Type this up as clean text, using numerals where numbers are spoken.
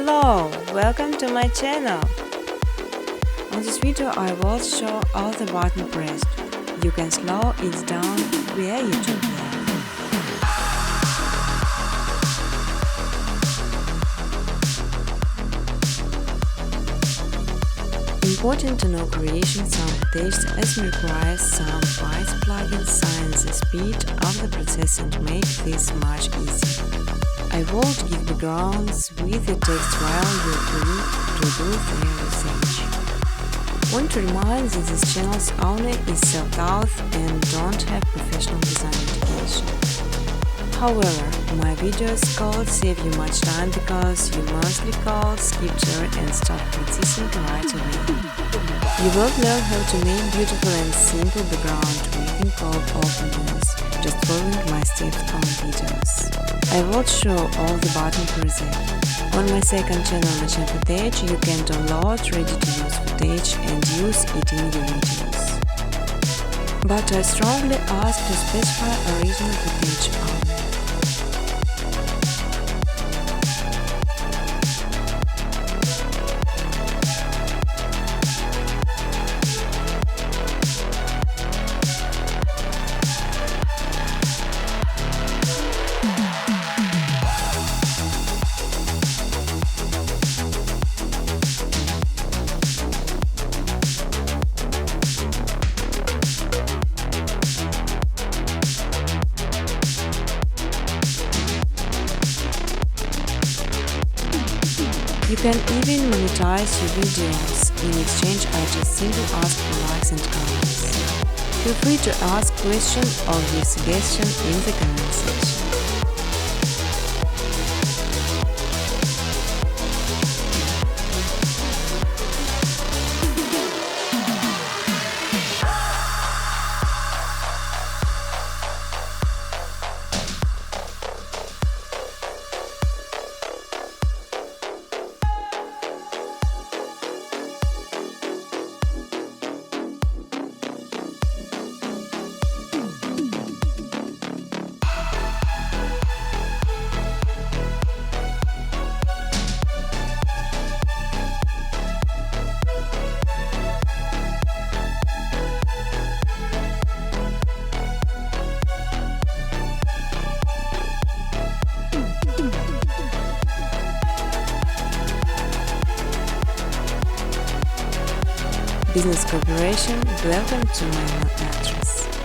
Hello, welcome to my channel. On this video I will show all the button pressed. You can slow it down via YouTube player. Important to know creation some text as requires some bytes plugins science the speed of the process and make this much easier. I won't give backgrounds with the text while you're free to do their research. Want to remind that this channel's owner is self-taught and don't have professional design education. However, my videos code save you much time because you mostly call, skip through and start practicing right away. You will learn how to make beautiful and simple background with called openings, just following my steps on videos. I will show all the button preset. On my second channel Miss Hentai footage, you can download ready-to-use footage and use it in your videos. But I strongly ask to specify original footage only. You can even monetize your videos. In exchange, I just simply ask for likes and comments. Feel free to ask questions or give suggestions in the comment section. Business Corporation, welcome to my email address.